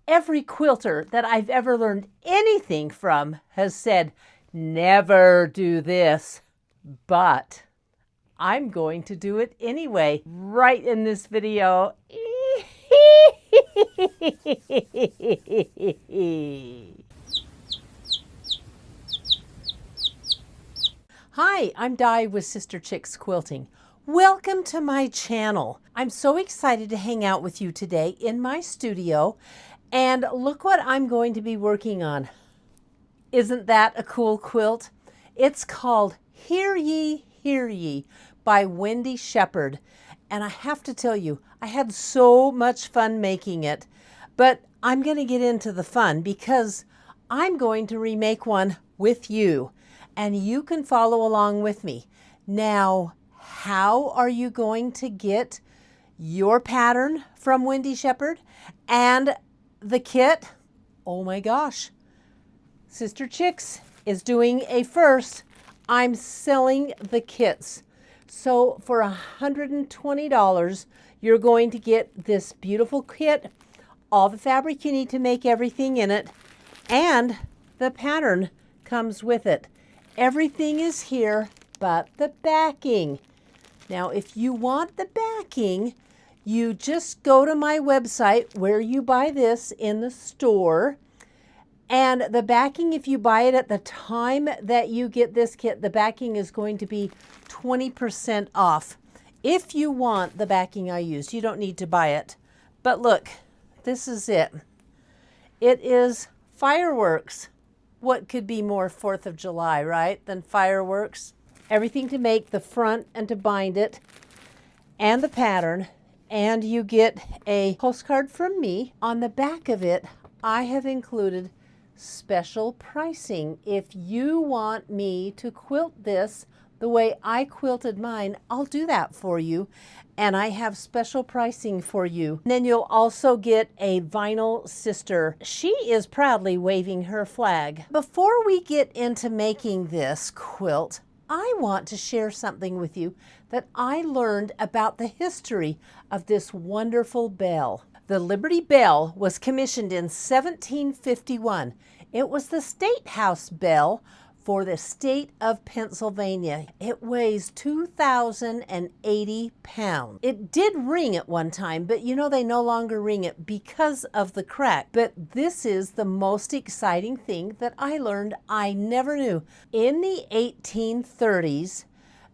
Every quilter that I've ever learned anything from has said, never do this, but I'm going to do it anyway, right in this video. Hi, I'm Di with Sister Chicks Quilting. Welcome to my channel. I'm so excited to hang out with you today in my studio, and look what I'm going to be working on. Isn't that a cool quilt? It's called Hear Ye by Wendy Shepherd. And I have to tell you, I had so much fun making it, but I'm going to get into the fun because I'm going to remake one with you, and you can follow along with me. Now, how are you going to get your pattern from Wendy Shepherd and the kit? Oh my gosh. Sister Chicks is doing a first. I'm selling the kits. So for $120, you're going to get this beautiful kit, all the fabric you need to make everything in it, and the pattern comes with it. Everything is here but the backing. Now, if you want the backing, you just go to my website where you buy this in the store. And the backing, if you buy it at the time that you get this kit, the backing is going to be 20% off. If you want the backing I used, you don't need to buy it. But look, this is it. It is fireworks. What could be more 4th of July, right, than fireworks? Everything to make the front and to bind it, and the pattern. And you get a postcard from me. On the back of it, I have included special pricing. If you want me to quilt this the way I quilted mine, I'll do that for you. And I have special pricing for you. And then you'll also get a vinyl sister. She is proudly waving her flag. Before we get into making this quilt, I want to share something with you that I learned about the history of this wonderful bell. The Liberty Bell was commissioned in 1751. It was the State House bell for the state of Pennsylvania. It weighs 2,080 pounds. It did ring at one time, but you know they no longer ring it because of the crack. But this is the most exciting thing that I learned I never knew. In the 1830s,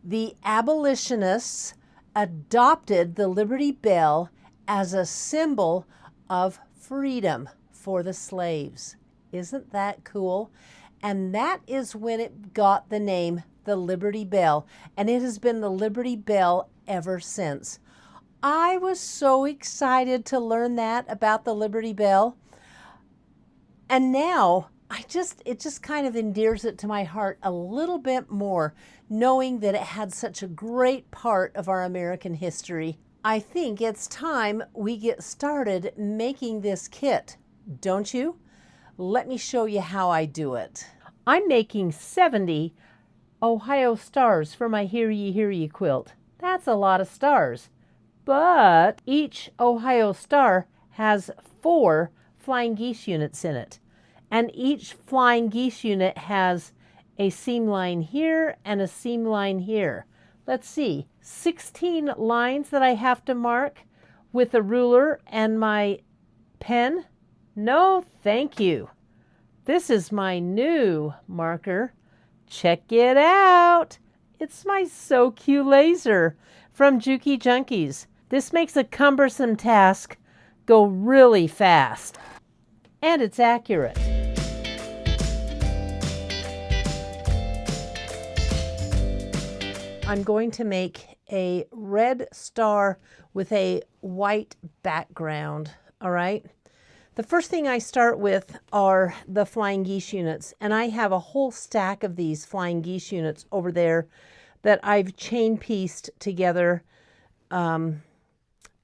the abolitionists adopted the Liberty Bell as a symbol of freedom for the slaves. Isn't that cool? And that is when it got the name the Liberty Bell, and it has been the Liberty Bell ever since. I was so excited to learn that about the Liberty Bell, and now it just kind of endears it to my heart a little bit more, knowing that it had such a great part of our American history. I think it's time we get started making this kit, don't you? Let me show you how I do it. I'm making 70 Ohio stars for my Hear Ye quilt. That's a lot of stars. But each Ohio star has 4 flying geese units in it. And each flying geese unit has a seam line here and a seam line here. Let's see, 16 lines that I have to mark with a ruler and my pen. No, thank you. This is my new marker. Check it out. It's my So Cute laser from Juki Junkies. This makes a cumbersome task go really fast. And it's accurate. I'm going to make a red star with a white background, all right? The first thing I start with are the flying geese units, and I have a whole stack of these flying geese units over there that I've chain pieced together, and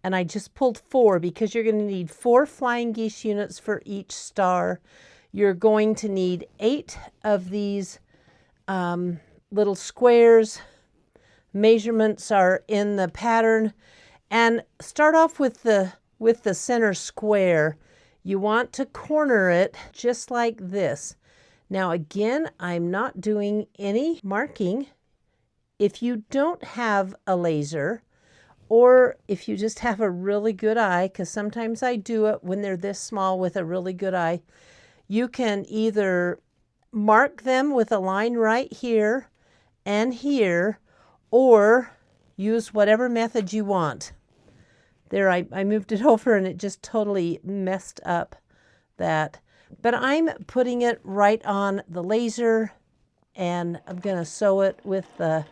I just pulled 4 because you're going to need 4 flying geese units for each star. You're going to need 8 of these little squares. Measurements are in the pattern, and start off with the center square. You want to corner it just like this. Now again, I'm not doing any marking. If you don't have a laser, or if you just have a really good eye, because sometimes I do it when they're this small with a really good eye, you can either mark them with a line right here and here, or use whatever method you want. There, I moved it over and it just totally messed up that. But I'm putting it right on the laser, and I'm going to sew it with the...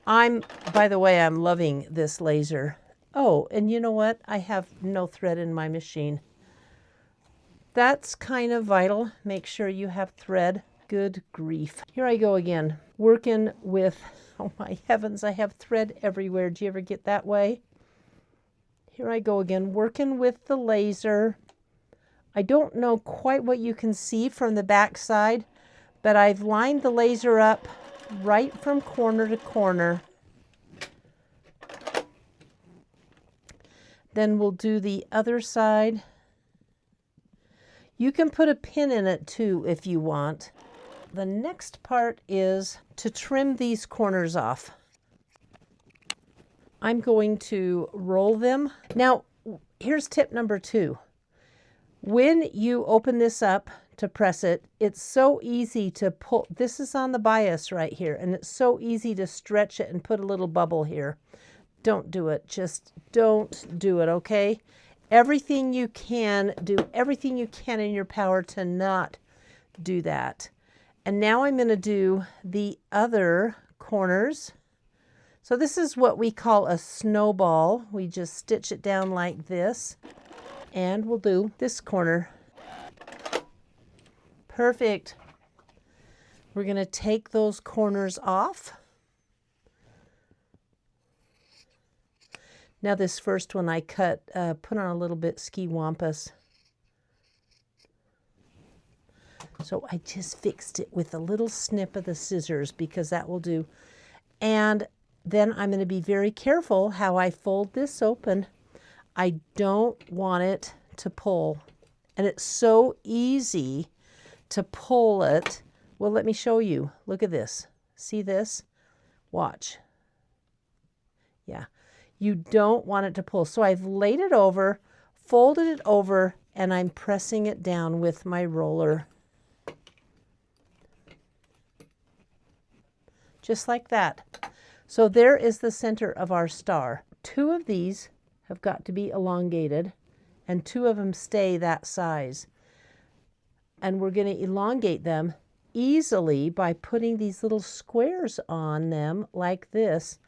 by the way, I'm loving this laser. Oh, and you know what? I have no thread in my machine. That's kind of vital. Make sure you have thread. Good grief. Here I go again, working with, oh my heavens, I have thread everywhere. Do you ever get that way? Here I go again, working with the laser. I don't know quite what you can see from the back side, but I've lined the laser up right from corner to corner. Then we'll do the other side. You can put a pin in it too if you want. The next part is to trim these corners off. I'm going to roll them. Now, here's tip number 2. When you open this up to press it, it's so easy to pull. This is on the bias right here, and it's so easy to stretch it and put a little bubble here. Don't do it. Just don't do it, okay? Everything you can, do everything you can in your power to not do that. And now I'm going to do the other corners. So this is what we call a snowball. We just stitch it down like this, and we'll do this corner. Perfect. We're going to take those corners off. Now this first one I cut, put on a little bit ski wampus. So I just fixed it with a little snip of the scissors because that will do. And then I'm going to be very careful how I fold this open. I don't want it to pull. And it's so easy to pull it. Well, let me show you. Look at this. See this? Watch. Yeah. You don't want it to pull. So I've laid it over, folded it over, and I'm pressing it down with my roller. Just like that. So there is the center of our star. 2 of these have got to be elongated, and 2 of them stay that size. And we're going to elongate them easily by putting these little squares on them like this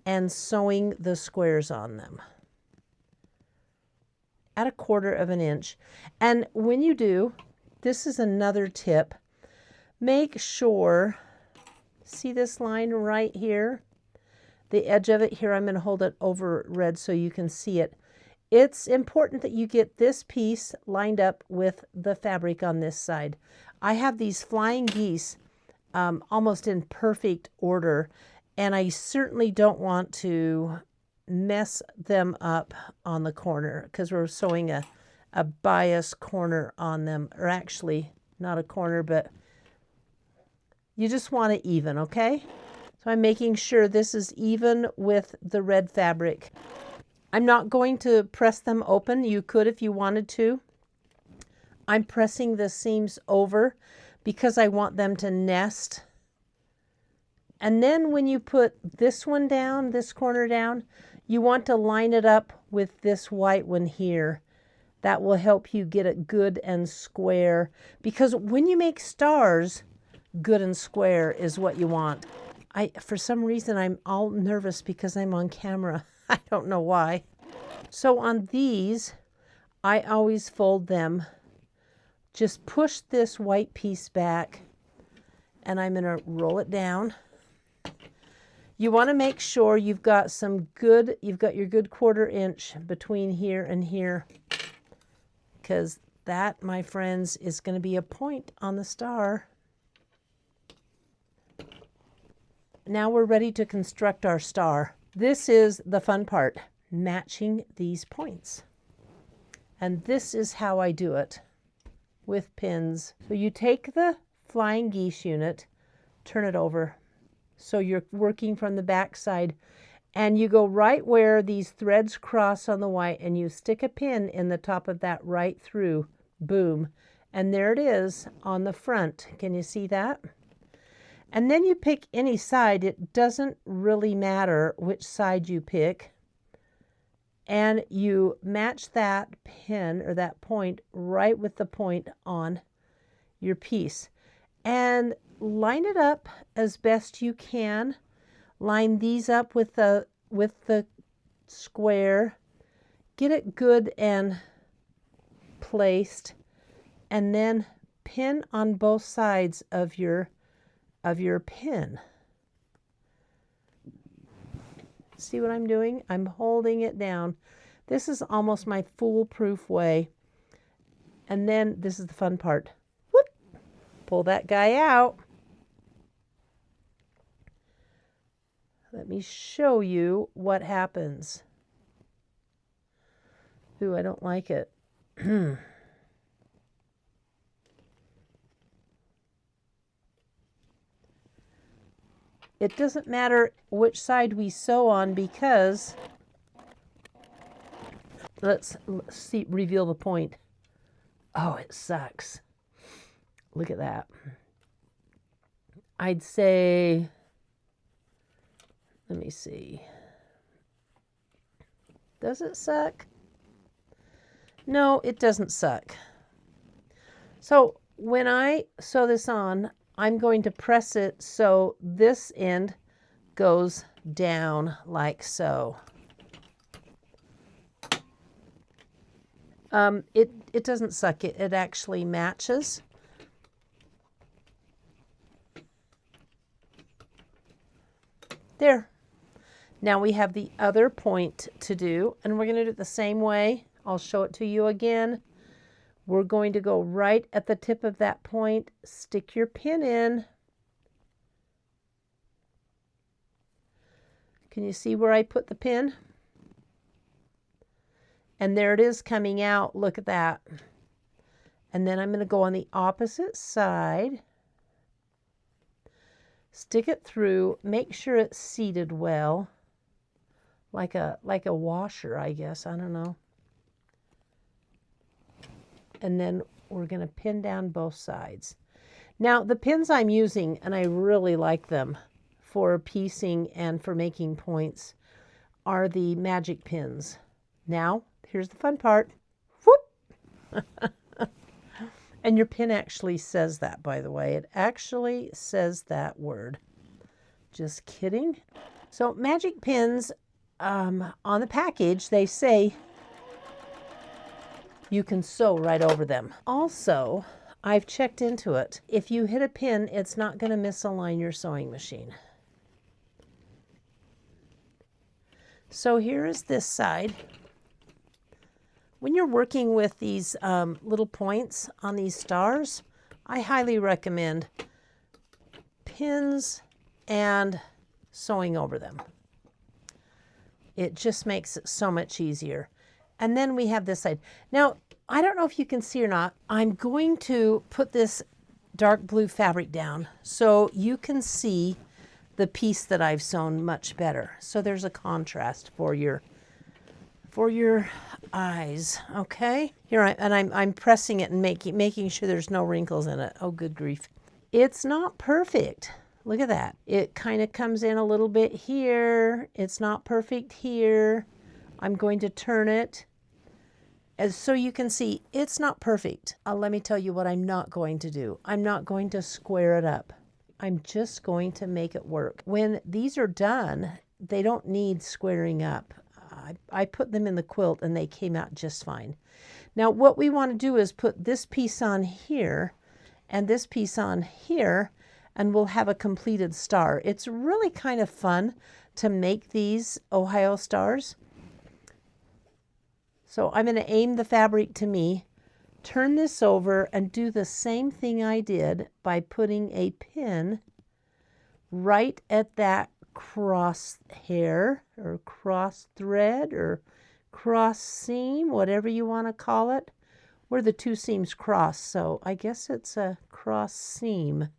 and sewing the squares on them at 1/4 inch. And when you do, this is another tip, make sure, see this line right here? The edge of it here, I'm going to hold it over red so you can see it. It's important that you get this piece lined up with the fabric on this side. I have these flying geese almost in perfect order, and I certainly don't want to mess them up on the corner because we're sewing a bias corner on them, or actually not a corner, but you just want it even, okay? So I'm making sure this is even with the red fabric. I'm not going to press them open. You could if you wanted to. I'm pressing the seams over because I want them to nest. And then when you put this one down, this corner down, you want to line it up with this white one here. That will help you get it good and square. Because when you make stars, good and square is what you want. For some reason, I'm all nervous because I'm on camera. I don't know why. So on these, I always fold them. Just push this white piece back, and I'm going to roll it down. You want to make sure you've got your good 1/4 inch between here and here, because that, my friends, is going to be a point on the star. Now we're ready to construct our star. This is the fun part. matching these points. And this is how I do it with pins. So you take the flying geese unit, turn it over. So you're working from the back side, and you go right where these threads cross on the white, and you stick a pin in the top of that right through. Boom. And there it is on the front. Can you see that? And then you pick any side. It doesn't really matter which side you pick. And you match that pin or that point right with the point on your piece. And line it up as best you can. Line these up with the square. Get it good and placed. And then pin on both sides of your pin. See what I'm doing? I'm holding it down. This is almost my foolproof way. And then this is the fun part. Whoop! Pull that guy out. Let me show you what happens. Ooh, I don't like it. It doesn't matter which side we sew on because let's see, reveal the point. Oh, it sucks. Look at that. I'd say, let me see. Does it suck? No, it doesn't suck. So when I sew this on, I'm going to press it so this end goes down like so. It doesn't suck. It actually matches. There. Now we have the other point to do, and we're going to do it the same way. I'll show it to you again. We're going to go right at the tip of that point, stick your pin in. Can you see where I put the pin? And there it is coming out. Look at that. And then I'm going to go on the opposite side. Stick it through. Make sure it's seated well. Like a washer, I guess. I don't know. And then we're going to pin down both sides. Now, the pins I'm using, and I really like them for piecing and for making points, are the magic pins. Now, here's the fun part. Whoop! And your pin actually says that, by the way. It actually says that word. Just kidding. So, magic pins, on the package, they say you can sew right over them. Also, I've checked into it. If you hit a pin, it's not going to misalign your sewing machine. So here is this side. When you're working with these little points on these stars, I highly recommend pins and sewing over them. It just makes it so much easier. And then we have this side. Now, I don't know if you can see or not. I'm going to put this dark blue fabric down so you can see the piece that I've sewn much better. So there's a contrast for your eyes, okay? Here I'm pressing it and making sure there's no wrinkles in it. Oh, good grief. It's not perfect. Look at that. It kind of comes in a little bit here. It's not perfect here. I'm going to turn it so you can see it's not perfect. Let me tell you what I'm not going to do. I'm not going to square it up. I'm just going to make it work. When these are done, they don't need squaring up. I put them in the quilt and they came out just fine. Now what we want to do is put this piece on here and this piece on here, and we'll have a completed star. It's really kind of fun to make these Ohio stars. So I'm going to aim the fabric to me, turn this over, and do the same thing I did by putting a pin right at that cross hair or cross thread or cross seam, whatever you want to call it, where the two seams cross. So I guess it's a cross seam.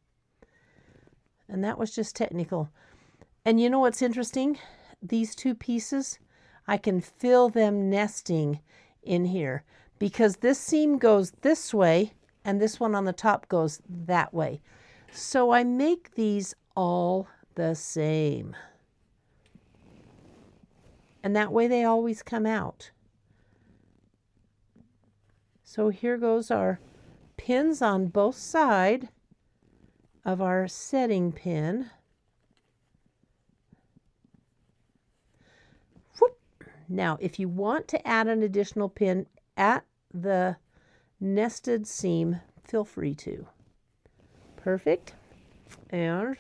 And that was just technical. And you know what's interesting? These two pieces, I can feel them nesting in here because this seam goes this way and this one on the top goes that way. So I make these all the same. And that way they always come out. So here goes our pins on both sides of our setting pin. Whoop. Now, if you want to add an additional pin at the nested seam, feel free to. Perfect and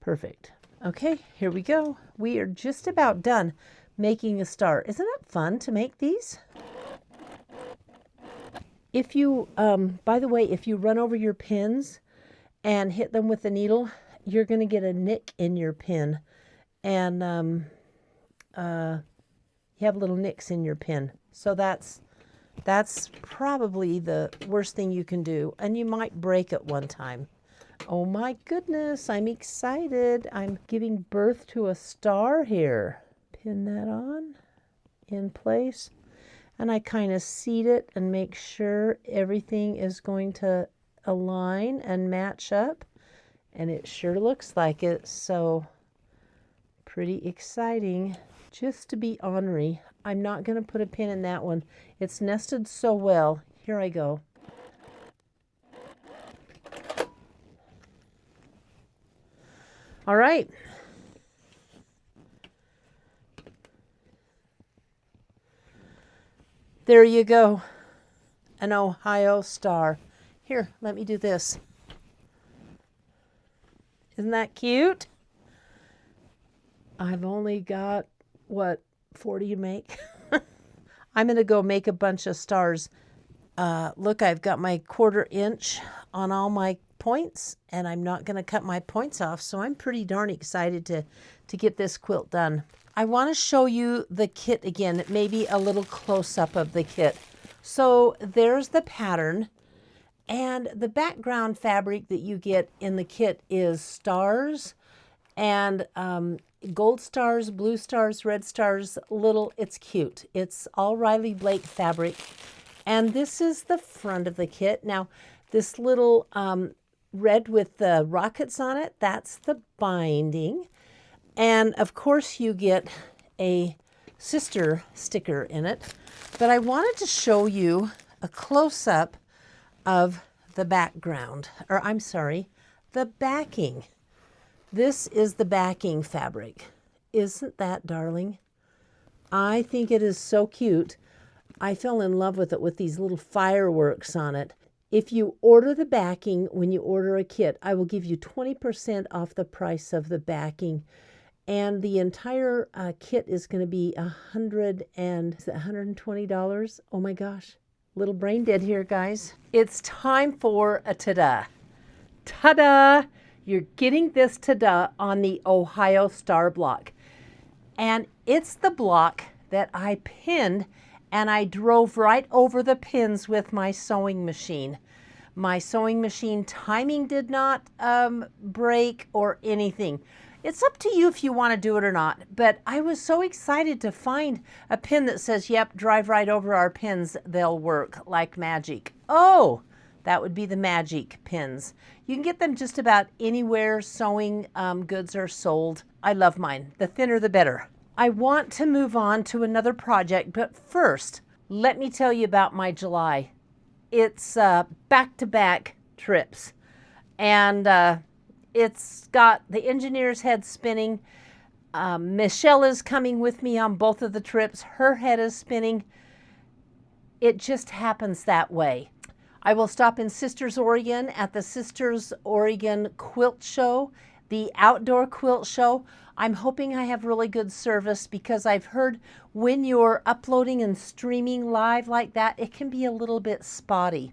perfect. Okay, here we go. We are just about done making a star. Isn't it fun to make these? If you, by the way, if you run over your pins and hit them with the needle, you're going to get a nick in your pin. And you have little nicks in your pin. So that's probably the worst thing you can do. And you might break it one time. Oh my goodness, I'm excited. I'm giving birth to a star here. Pin that on in place. And I kind of seat it and make sure everything is going to align and match up. And it sure looks like it. So pretty exciting. Just to be ornery, I'm not going to put a pin in that one. It's nested so well. Here I go. All right. There you go. An Ohio star. Here, let me do this. Isn't that cute? I've only got, what, 40 to make? I'm going to go make a bunch of stars. Look, I've got my 1/4 inch on all my points, and I'm not going to cut my points off, so I'm pretty darn excited to get this quilt done. I want to show you the kit again, maybe a little close-up of the kit. So there's the pattern, and the background fabric that you get in the kit is stars and gold stars, blue stars, red stars, it's cute. It's all Riley Blake fabric. And this is the front of the kit. Now, this little red with the rockets on it, that's the binding. And of course you get a sister sticker in it. But I wanted to show you a close-up of the background, or I'm sorry, the backing. This is the backing fabric. Isn't that darling? I think it is so cute. I fell in love with it with these little fireworks on it. If you order the backing when you order a kit, I will give you 20% off the price of the backing. And the entire kit is going to be $120. Oh my gosh, little brain dead here, guys. It's time for a ta-da. Ta-da! You're getting this ta-da on the Ohio Star block. And it's the block that I pinned, and I drove right over the pins with my sewing machine. My sewing machine timing did not break or anything. It's up to you if you want to do it or not, but I was so excited to find a pin that says, yep, drive right over our pins, they'll work like magic. Oh, that would be the magic pins. You can get them just about anywhere sewing goods are sold. I love mine. The thinner, the better. I want to move on to another project, but first, let me tell you about my July. It's back-to-back trips, and it's got the engineer's head spinning. Michelle is coming with me on both of the trips. Her head is spinning. It just happens that way. I will stop in Sisters, Oregon at the Sisters, Oregon Quilt Show, the outdoor quilt show. I'm hoping I have really good service because I've heard when you're uploading and streaming live like that, it can be a little bit spotty.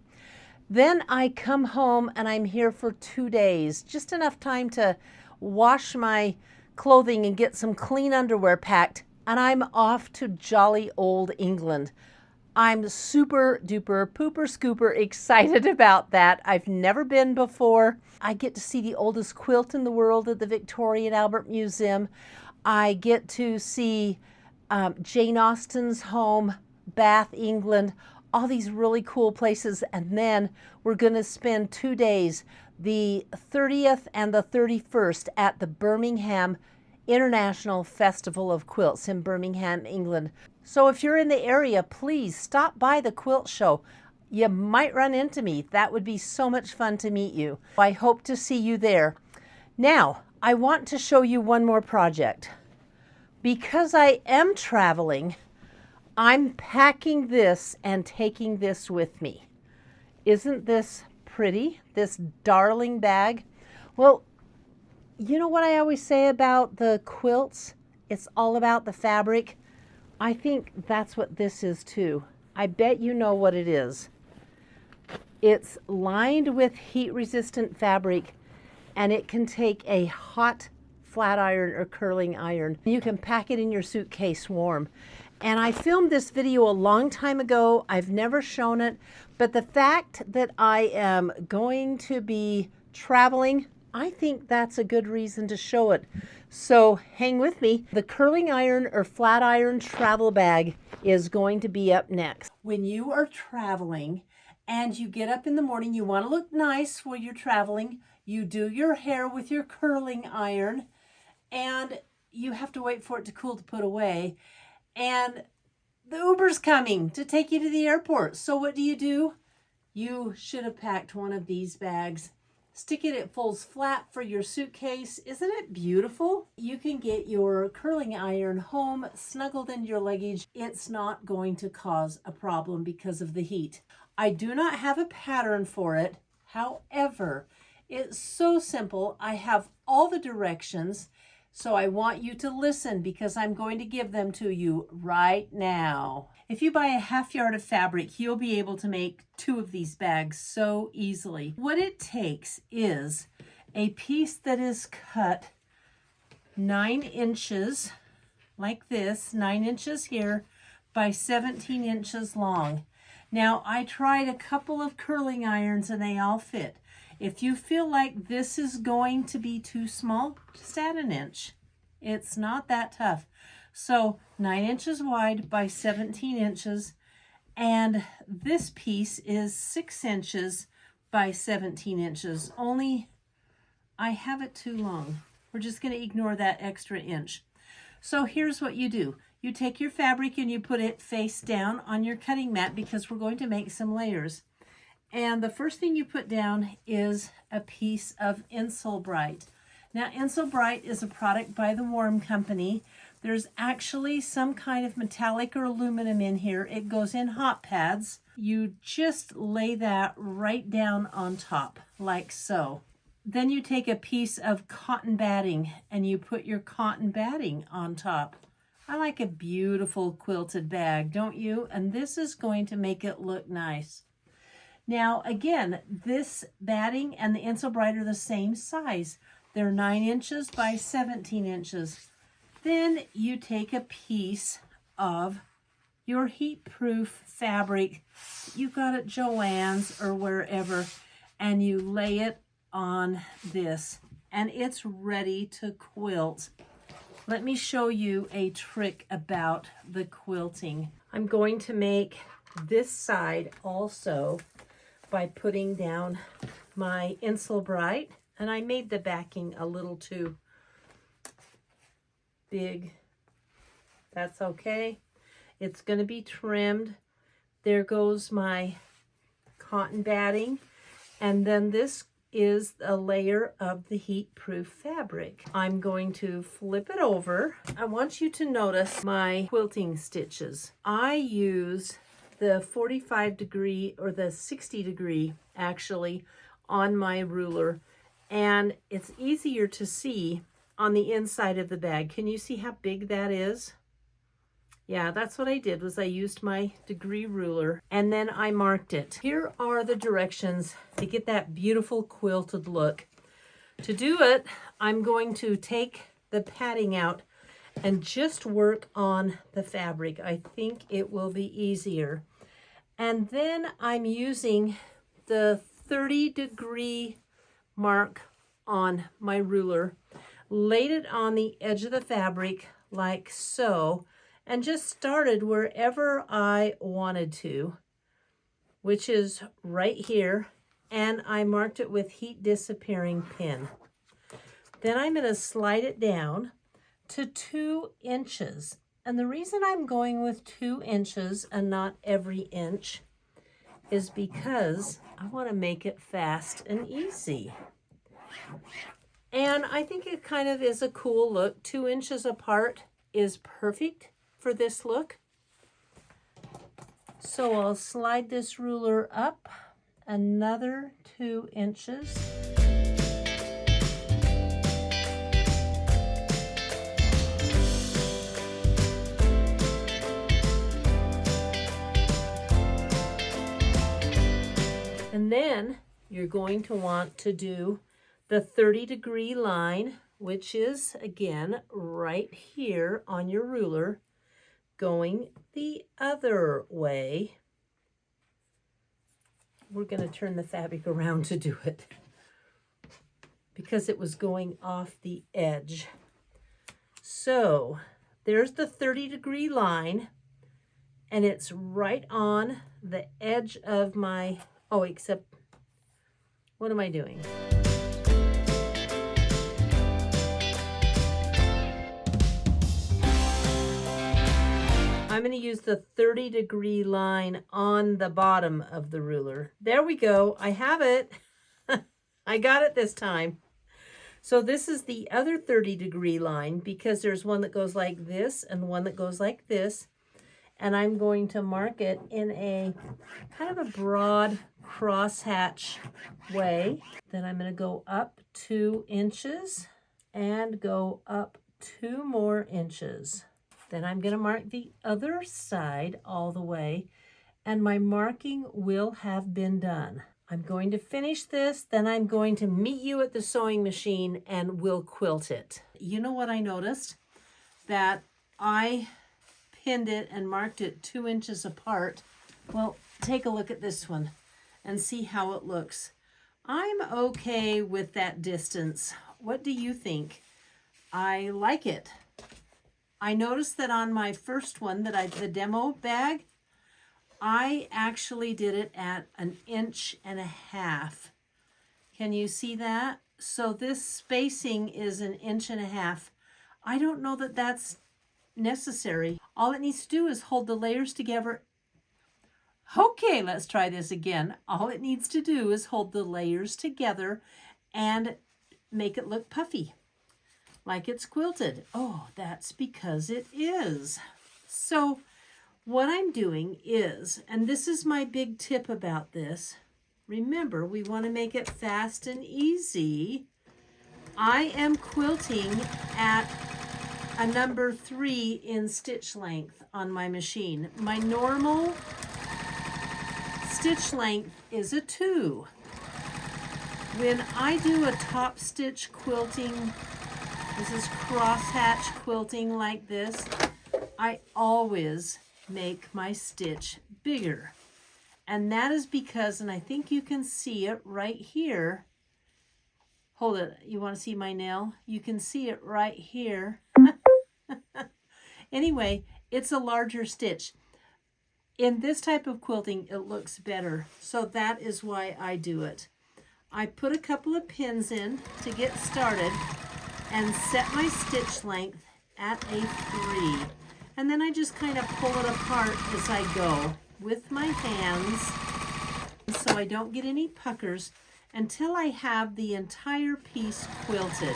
Then I come home and I'm here for 2 days, just enough time to wash my clothing and get some clean underwear packed, and I'm off to jolly old England. I'm super duper pooper scooper excited about that. I've never been before. I get to see the oldest quilt in the world at the Victoria and Albert Museum. I get to see Jane Austen's home, Bath, England, all these really cool places. And then we're going to spend 2 days, the 30th and the 31st, at the Birmingham International Festival of Quilts in Birmingham, England. So if you're in the area, please stop by the quilt show. You might run into me. That would be so much fun to meet you. I hope to see you there. Now, I want to show you one more project. Because I am traveling, I'm packing this and taking this with me. Isn't this pretty, this darling bag? Well, you know what I always say about the quilts? It's all about the fabric. I think that's what this is too. I bet you know what it is. It's lined with heat-resistant fabric, and it can take a hot flat iron or curling iron. You can pack it in your suitcase warm. And I filmed this video a long time ago. I've never shown it, but the fact that I am going to be traveling, I think that's a good reason to show it. So hang with me. The curling iron or flat iron travel bag is going to be up next. When you are traveling and you get up in the morning, you want to look nice while you're traveling. You do your hair with your curling iron, and you have to wait for it to cool to put away. And the Uber's coming to take you to the airport. So what do? You should have packed one of these bags. Stick it, it folds flat for your suitcase. Isn't it beautiful? You can get your curling iron home, snuggled in your luggage. It's not going to cause a problem because of the heat. I do not have a pattern for it. However, it's so simple. I have all the directions. So I want you to listen because I'm going to give them to you right now. If you buy a half yard of fabric, you'll be able to make 2 of these bags so easily. What it takes is a piece that is cut 9 inches, like this, 9 inches here, by 17 inches long. Now, I tried a couple of curling irons and they all fit. If you feel like this is going to be too small, just add an inch. It's not that tough. So 9 inches wide by 17 inches. And this piece is 6 inches by 17 inches. Only I have it too long. We're just going to ignore that extra inch. So here's what you do. You take your fabric and you put it face down on your cutting mat because we're going to make some layers. And the first thing you put down is a piece of Insulbrite. Now, Insulbrite is a product by the Warm Company. There's actually some kind of metallic or aluminum in here. It goes in hot pads. You just lay that right down on top, like so. Then you take a piece of cotton batting and you put your cotton batting on top. I like a beautiful quilted bag, don't you? And this is going to make it look nice. Now, again, this batting and the Insulbrite are the same size. They're 9 inches by 17 inches. Then you take a piece of your heat-proof fabric you got at Joann's or wherever, and you lay it on this, and it's ready to quilt. Let me show you a trick about the quilting. I'm going to make this side also by putting down my Insulbrite, and I made the backing a little too big. That's okay. It's going to be trimmed. There goes my cotton batting, and then this is a layer of the heat-proof fabric. I'm going to flip it over. I want you to notice my quilting stitches. I use the 45 degree or the 60 degree actually on my ruler, and it's easier to see on the inside of the bag. Can you see how big that is? Yeah, that's what I did, was I used my degree ruler and then I marked it. Here are the directions to get that beautiful quilted look. To do it, I'm going to take the padding out and just work on the fabric. I think it will be easier. And then I'm using the 30-degree mark on my ruler, laid it on the edge of the fabric like so, and just started wherever I wanted to, which is right here, and I marked it with heat disappearing pin. Then I'm going to slide it down to 2 inches. And the reason I'm going with 2 inches and not every inch is because I want to make it fast and easy. And I think it kind of is a cool look. 2 inches apart is perfect for this look. So I'll slide this ruler up another 2 inches. And then you're going to want to do the 30-degree line, which is, again, right here on your ruler, going the other way. We're going to turn the fabric around to do it because it was going off the edge. So there's the 30-degree line, and it's right on the edge of my, oh, except, what am I doing? I'm going to use the 30-degree line on the bottom of the ruler. There we go. I have it. I got it this time. So this is the other 30-degree line because there's one that goes like this and one that goes like this. And I'm going to mark it in a kind of a broad crosshatch way. Then I'm going to go up 2 inches and go up 2 more inches. Then I'm going to mark the other side all the way, and my marking will have been done. I'm going to finish this, then I'm going to meet you at the sewing machine and we'll quilt it. You know what I noticed? That I pinned it and marked it 2 inches apart. Well, take a look at this one and see how it looks. I'm okay with that distance. What do you think? I like it. I noticed that on my first one, the demo bag, I actually did it at 1.5 inches. Can you see that? So this spacing is 1.5 inches. I don't know that that's necessary. All it needs to do is hold the layers together. Okay, let's try this again. All it needs to do is hold the layers together and make it look puffy, like it's quilted. Oh, that's because it is. So what I'm doing is, and this is my big tip about this, remember, we want to make it fast and easy. I am quilting at a number 3 in stitch length on my machine. My normal stitch length is a 2. When I do a top stitch quilting, this is crosshatch quilting like this, I always make my stitch bigger. And that is because, and I think you can see it right here. Hold it, you want to see my nail? You can see it right here. Anyway, it's a larger stitch. In this type of quilting, it looks better. So that is why I do it. I put a couple of pins in to get started and set my stitch length at a 3. And then I just kind of pull it apart as I go with my hands so I don't get any puckers until I have the entire piece quilted.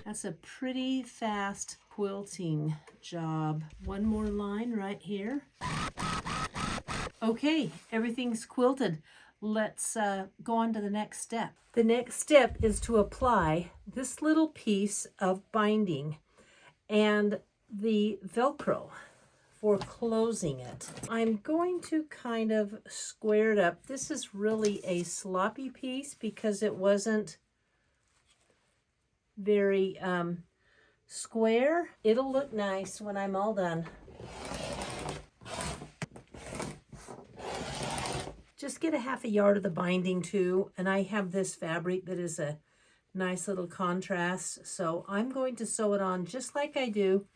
That's a pretty fast quilting job. One more line right here. Okay, everything's quilted. Let's go on to the next step. The next step is to apply this little piece of binding and the Velcro for closing it. I'm going to kind of square it up. This is really a sloppy piece because it wasn't very square. It'll look nice when I'm all done. Just get a half a yard of the binding too, and I have this fabric that is a nice little contrast, so I'm going to sew it on just like I do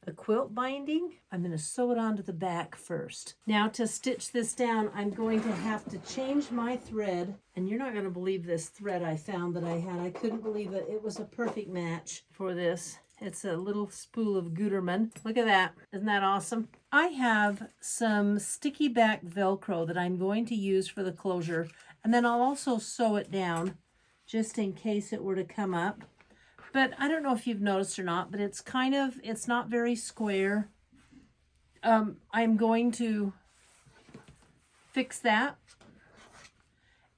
a quilt binding. I'm going to sew it onto the back first. Now to stitch this down, I'm going to have to change my thread, and you're not going to believe this thread I found that I had. I couldn't believe it. It was a perfect match for this. It's a little spool of Gutermann. Look at that. Isn't that awesome? I have some sticky back Velcro that I'm going to use for the closure, and then I'll also sew it down just in case it were to come up. But I don't know if you've noticed or not, but it's not very square. I'm going to fix that.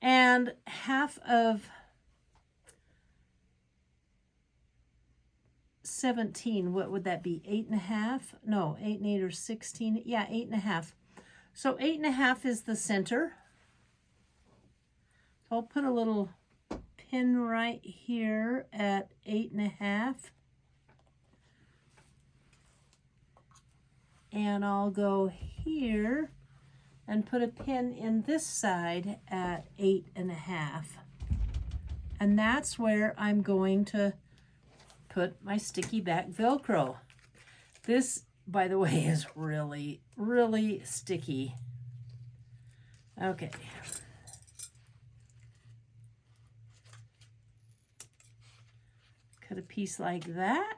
And half of 17, what would that be? 8.5? No, 8 and 8 are 16. Yeah, 8.5. So 8.5 is the center. So I'll put a little pin right here at 8.5. And I'll go here and put a pin in this side at 8.5. And that's where I'm going to put my sticky back Velcro. This, by the way, is really, really sticky. Okay. Cut a piece like that.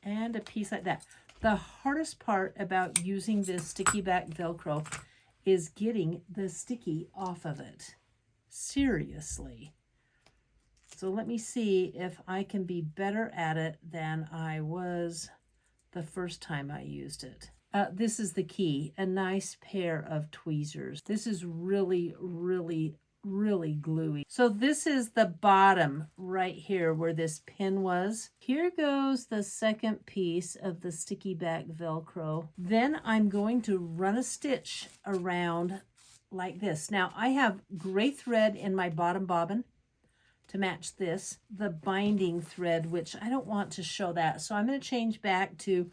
And a piece like that. The hardest part about using this sticky back Velcro is getting the sticky off of it. Seriously. So let me see if I can be better at it than I was the first time I used it. This is the key, a nice pair of tweezers. This is really, really, really gluey. So this is the bottom right here where this pin was. Here goes the second piece of the sticky back Velcro. Then I'm going to run a stitch around like this. Now I have gray thread in my bottom bobbin to match this, the binding thread, which I don't want to show that. So I'm going to change back to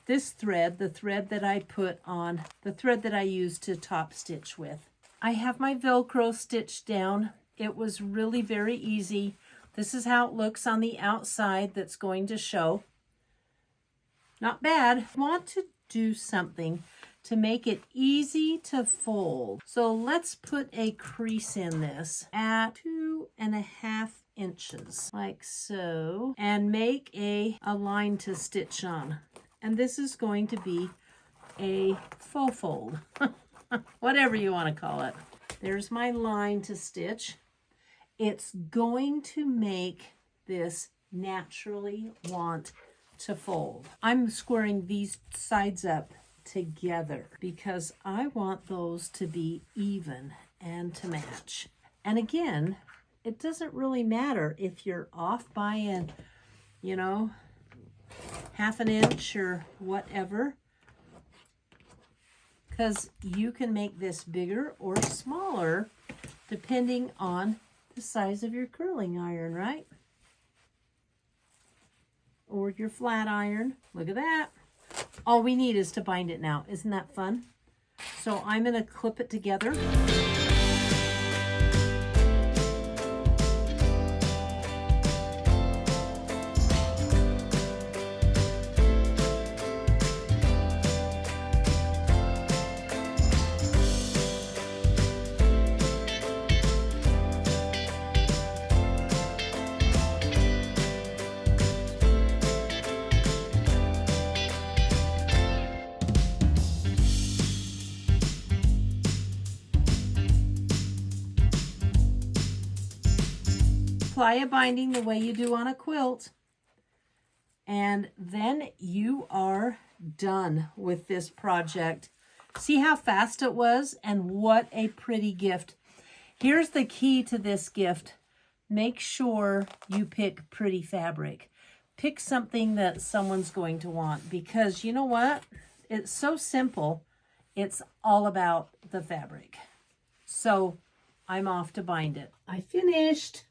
this thread, the thread that I put on, the thread that I used to top stitch with. I have my Velcro stitched down. It was really very easy. This is how it looks on the outside that's going to show. Not bad. I want to do something to make it easy to fold. So let's put a crease in this at 2.5 inches, like so, and make a line to stitch on. And this is going to be a faux fold, whatever you want to call it. There's my line to stitch. It's going to make this naturally want to fold. I'm squaring these sides up together because I want those to be even and to match. And again, it doesn't really matter if you're off by an, half an inch or whatever, because you can make this bigger or smaller depending on the size of your curling iron, right? Or your flat iron. Look at that. All we need is to bind it now. Isn't that fun? So I'm going to clip it together. Apply a binding the way you do on a quilt. And then you are done with this project. See how fast it was, and what a pretty gift. Here's the key to this gift. Make sure you pick pretty fabric. Pick something that someone's going to want, because you know what? It's so simple. It's all about the fabric. So I'm off to bind it. I finished.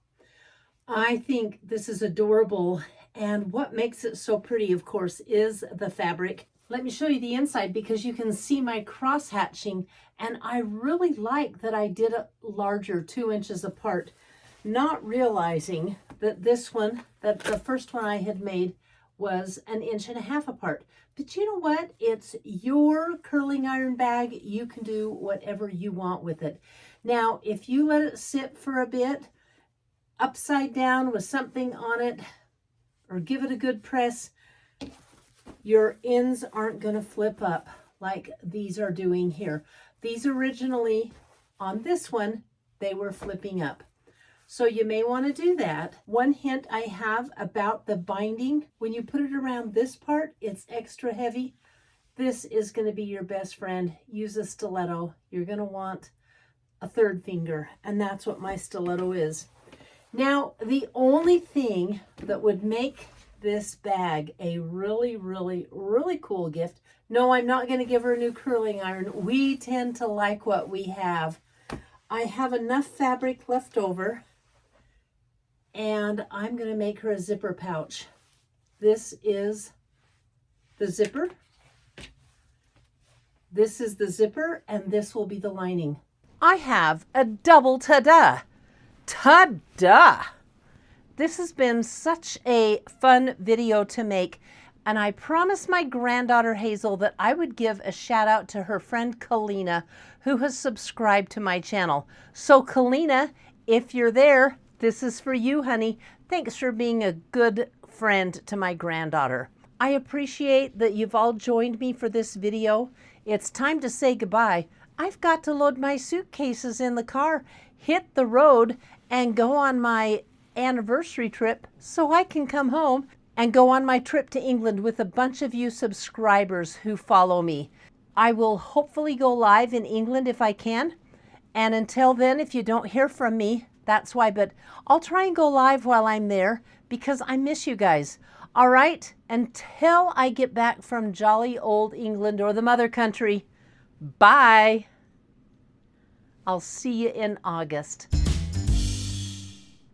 I think this is adorable. And what makes it so pretty, of course, is the fabric. Let me show you the inside, because you can see my cross hatching, and I really like that I did it larger, 2 inches apart, not realizing that this one, that the first one I had made, was 1.5 inches apart. But you know what? It's your curling iron bag. You can do whatever you want with it. Now, if you let it sit for a bit, upside down with something on it, or give it a good press, your ends aren't going to flip up like these are doing here. These originally, on this one, they were flipping up. So you may want to do that. One hint I have about the binding: when you put it around this part, it's extra heavy. This is going to be your best friend. Use a stiletto. You're going to want a 3rd finger, and that's what my stiletto is. Now, the only thing that would make this bag a really, really, really cool gift. No, I'm not going to give her a new curling iron. We tend to like what we have. I have enough fabric left over, and I'm going to make her a zipper pouch. This is the zipper. This is the zipper, and this will be the lining. I have a double ta-da. Ta-da! This has been such a fun video to make, and I promised my granddaughter Hazel that I would give a shout out to her friend Kalina, who has subscribed to my channel. So Kalina, if you're there, this is for you, honey. Thanks for being a good friend to my granddaughter. I appreciate that you've all joined me for this video. It's time to say goodbye. I've got to load my suitcases in the car, hit the road, and go on my anniversary trip so I can come home and go on my trip to England with a bunch of you subscribers who follow me. I will hopefully go live in England if I can. And until then, if you don't hear from me, that's why. But I'll try and go live while I'm there, because I miss you guys. All right, until I get back from jolly old England, or the mother country, bye. I'll see you in August.